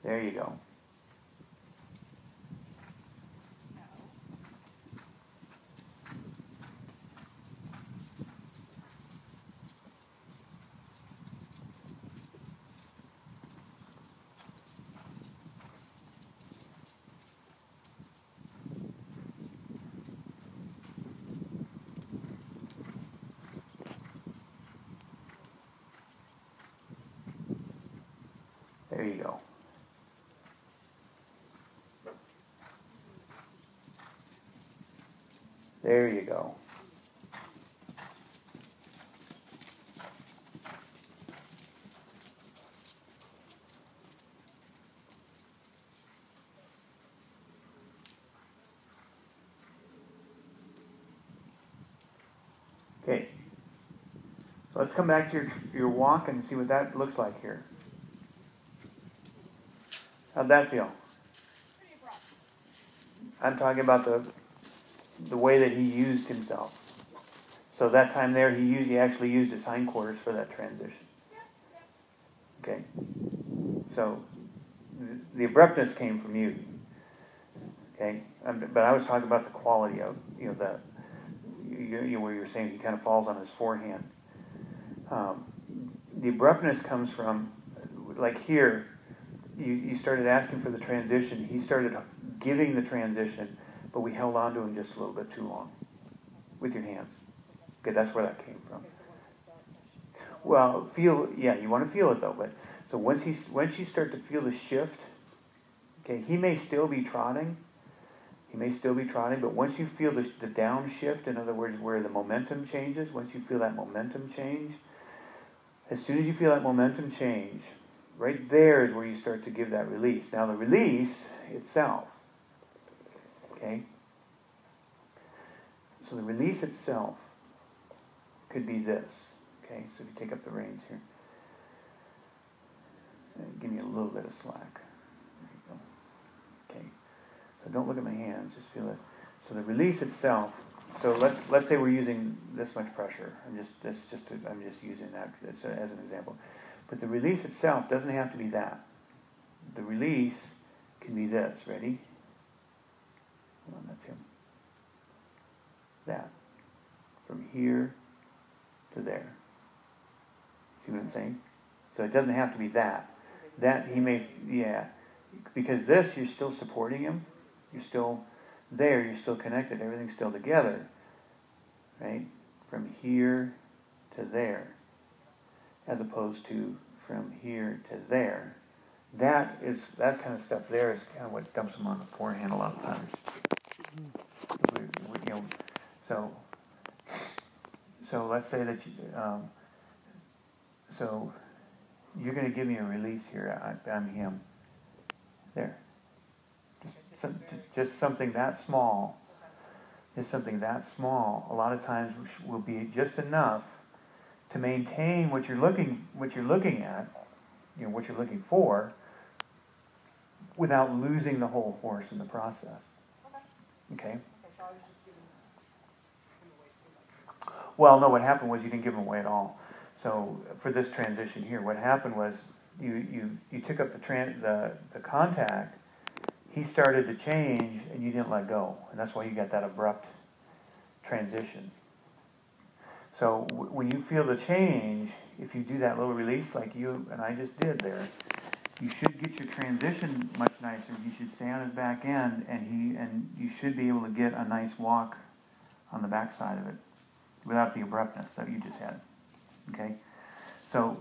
There you go. There you go. There you go. Okay. So let's come back to your walk and see what that looks like here. How'd that feel? I'm talking about the way that he used himself. So that time there, he actually used his hindquarters for that transition. Okay. So the abruptness came from you. Okay. But I was talking about the quality of that. Where you're saying he kind of falls on his forehand. The abruptness comes from, like here, you started asking for the transition. He started giving the transition, but we held on to him just a little bit too long with your hands. Okay, that's where that came from. Well, you want to feel it though. But so once you start to feel the shift, okay, he may still be trotting. But once you feel the downshift, in other words, where the momentum changes, once you feel that momentum change, as soon as you feel that momentum change, right there is where you start to give that release. Now the release itself, okay? So the release itself could be this, okay? So if you take up the reins here, and give me a little bit of slack. There you go. Okay. So don't look at my hands, just feel this. So the release itself. So let's say we're using this much pressure. I'm just using that as an example. But the release itself doesn't have to be that. The release can be this. Ready? Hold on, that's him. That. From here to there. See what I'm saying? So it doesn't have to be that. That he may, because this, you're still supporting him. You're still there. You're still connected. Everything's still together. Right? From here to there. As opposed to from here to there. That kind of stuff there is kind of what dumps them on the forehand a lot of times. So let's say that so you're going to give me a release here. I'm him. There. Just something that small. Just something that small. A lot of times will be just enough to maintain what you're looking at, what you're looking for, without losing the whole horse in the process. Okay? Well, no, what happened was you didn't give him away at all. So for this transition here, what happened was you took up the contact, he started to change, and you didn't let go. And that's why you got that abrupt transition. So when you feel the change, if you do that little release like you and I just did there, you should get your transition much nicer. You should stay on his back end, and you should be able to get a nice walk on the back side of it without the abruptness that you just had. Okay? So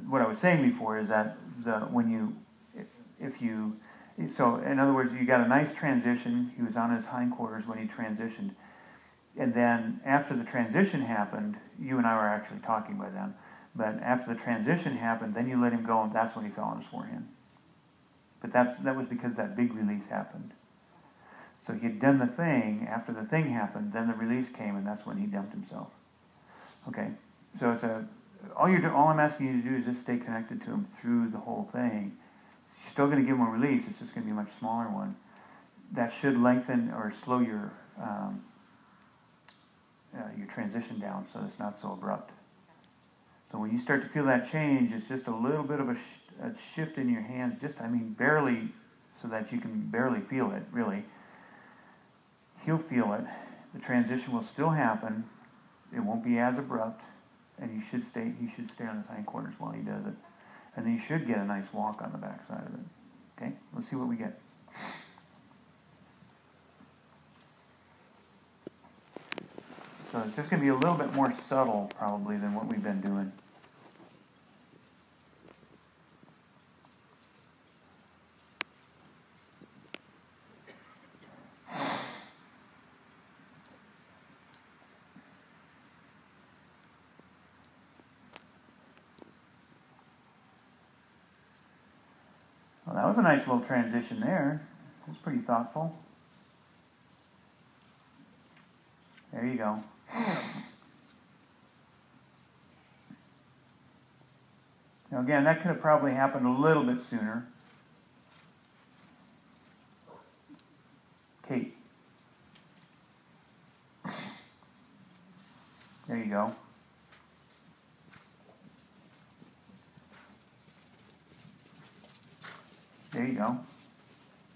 what I was saying before is that so in other words, you got a nice transition. He was on his hindquarters when he transitioned. And then after the transition happened, you and I were actually talking by then, but after the transition happened, then you let him go, and that's when he fell on his forehand. But that was because that big release happened. So he had done the thing. After the thing happened, then the release came, and that's when he dumped himself. Okay, so all I'm asking you to do is just stay connected to him through the whole thing. You're still going to give him a release. It's just going to be a much smaller one. That should lengthen or slow your transition down, so it's not so abrupt. So when you start to feel that change, it's just a little bit of a shift in your hands, just, I mean, barely, so that you can barely feel it, really. He'll feel it. The transition will still happen. It won't be as abrupt, and he should stay on his hindquarters while he does it. And then you should get a nice walk on the backside of it. Okay, let's see what we get. So it's just going to be a little bit more subtle, probably, than what we've been doing. Well, that was a nice little transition there. It was pretty thoughtful. There you go. Now again, that could have probably happened a little bit sooner. Kate. There you go. There you go.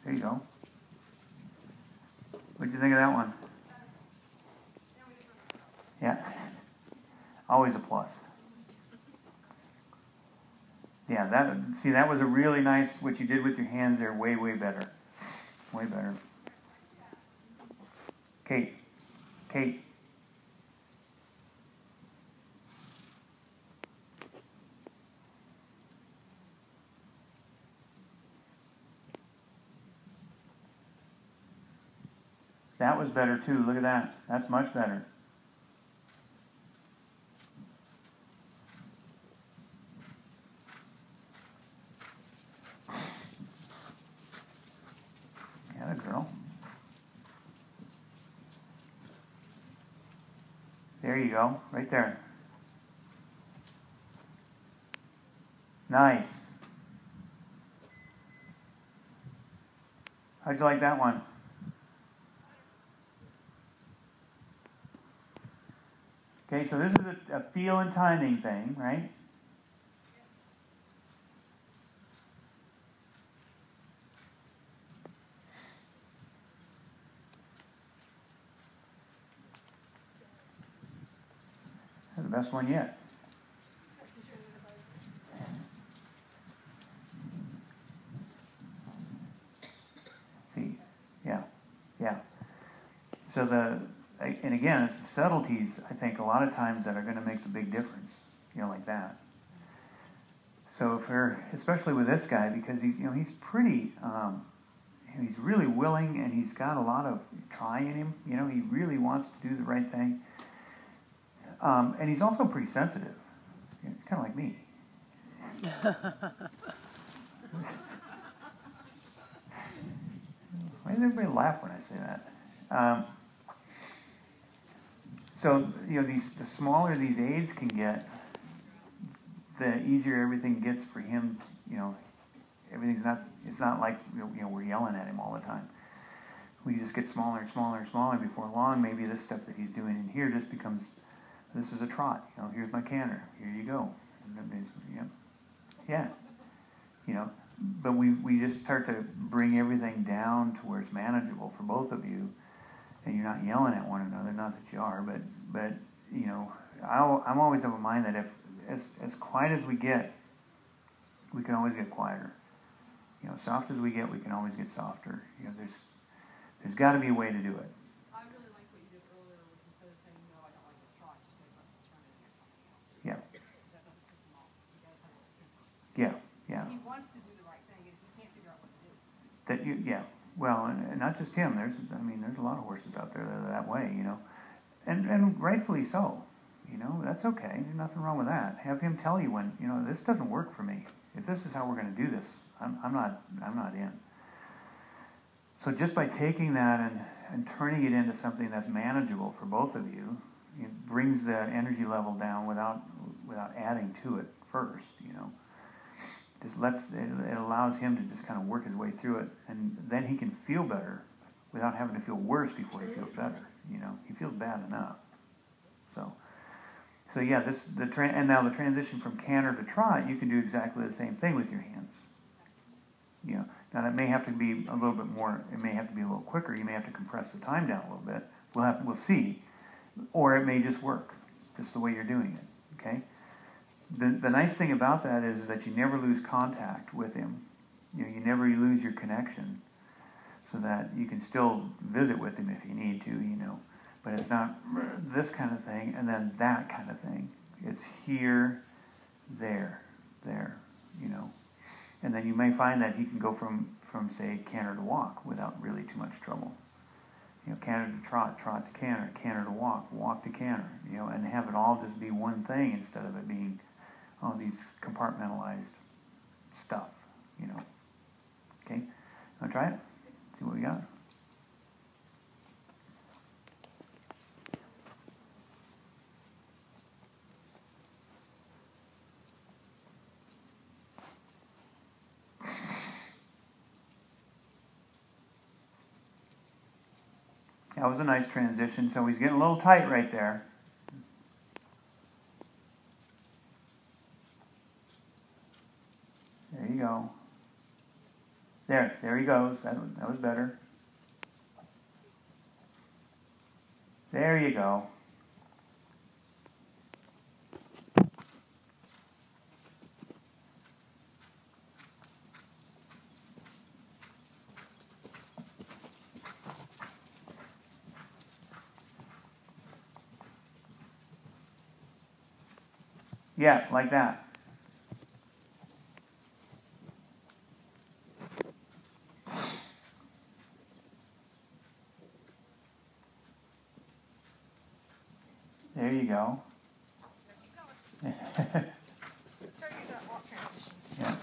There you go. What'd you think of that one? Yeah. Always a plus. Yeah, that was a really nice, what you did with your hands there, way, way better. Way better. Kate. Kate. That was better too. Look at that. That's much better. Yeah, girl. There you go. Right there. Nice. How'd you like that one? Okay, so this is a feel and timing thing, right? That's the best one yet. See, yeah. So and again, it's the subtleties, I think, a lot of times that are going to make the big difference, like that. So especially with this guy, because he's pretty, he's really willing, and he's got a lot of try in him. He really wants to do the right thing. And he's also pretty sensitive, kind of like me. Why does everybody laugh when I say that? So the smaller these aids can get, the easier everything gets for him. It's not like we're yelling at him all the time. We just get smaller and smaller and smaller. Before long, maybe this stuff that he's doing in here just becomes, this is a trot. Here's my canter. Here you go. Yeah. But we just start to bring everything down to where it's manageable for both of you, and you're not yelling at one another. Not that you are, but I'm always of a mind that if as quiet as we get, we can always get quieter. Soft as we get, we can always get softer. There's got to be a way to do it. I really like what you did earlier with, instead of saying, no, I don't like this trot, just say, let's turn it into something else. Yeah. That doesn't piss him off. You gotta kind of temper. Yeah. He wants to do the right thing, and if he can't figure out what it is. Well, and not just him. There's a lot of horses out there that are that way, and rightfully so. That's okay. There's nothing wrong with that. Have him tell you when, this doesn't work for me. If this is how we're going to do this, I'm not in. So just by taking that and turning it into something that's manageable for both of you, it brings the energy level down without adding to it first. It allows him to just kind of work his way through it, and then he can feel better without having to feel worse before he feels better. He feels bad enough. So So yeah, and now the transition from canter to trot, you can do exactly the same thing with your hands. You know, now that may have to be a little bit more. It may have to be a little quicker. You may have to compress the time down a little bit. We'll see, or it may just work, just the way you're doing it. Okay. The nice thing about that is that you never lose contact with him. You know, you never lose your connection, so that you can still visit with him if you need to. You know, but it's not this kind of thing and then that kind of thing. It's here, there. You know. And then you may find that he can go from say canter to walk without really too much trouble. You know, canter to trot, trot to canter, canter to walk, walk to canter. You know, and have it all just be one thing instead of it being all these compartmentalized stuff. You know. Okay, wanna try it? See what we got. That was a nice transition. So he's getting a little tight right there. There you go. There he goes. That was better. There you go. Yeah, like that. There you go. Keep going. Show you that walk transition. Yeah.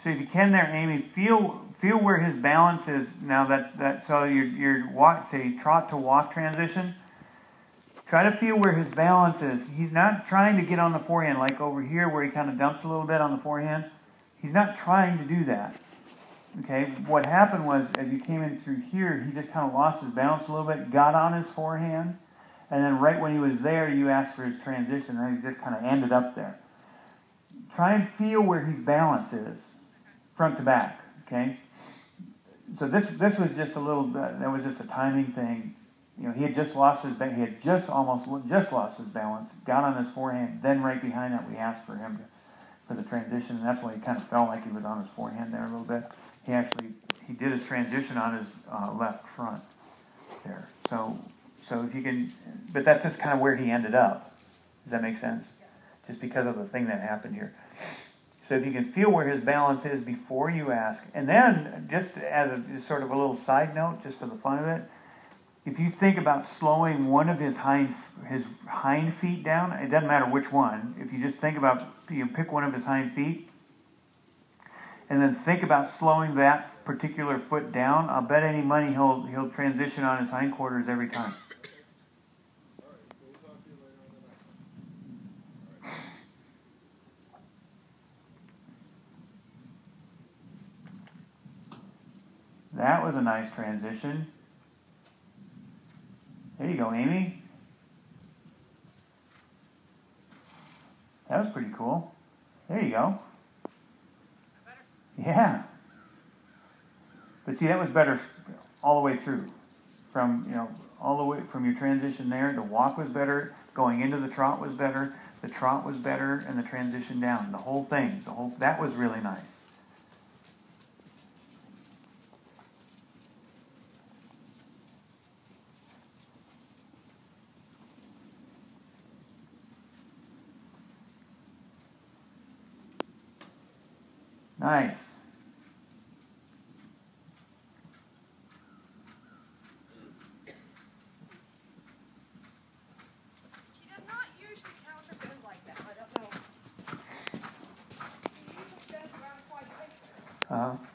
So if you can there, Amy, feel where his balance is now. So your walk, say trot to walk transition. Try to feel where his balance is. He's not trying to get on the forehand like over here where he kind of dumped a little bit on the forehand. He's not trying to do that. Okay, what happened was as you came in through here, he just kind of lost his balance a little bit, got on his forehand, and then right when he was there, you asked for his transition, and he just kind of ended up there. Try and feel where his balance is, front to back. Okay, so this was just a little. That was just a timing thing. You know, he had just lost his. He had just lost his balance, got on his forehand. Then right behind that, we asked for him for the transition, and that's why he kind of felt like he was on his forehand there a little bit. He did his transition on his left front there. So if you can, but that's just kind of where he ended up. Does that make sense? Just because of the thing that happened here. So if you can feel where his balance is before you ask, and then just as just sort of a little side note, just for the fun of it, if you think about slowing one of his hind feet down, it doesn't matter which one. If you just think about, you pick one of his hind feet, and then think about slowing that particular foot down, I'll bet any money he'll transition on his hindquarters every time. That was a nice transition. There you go, Amy. That was pretty cool. There you go. Yeah. But see, that was better all the way through. All the way from your transition there, the walk was better, going into the trot was better, the trot was better, and the transition down. The whole thing, that was really nice. Nice. He does not usually counter bend like that. I don't know. He usually bends around quite a bit there.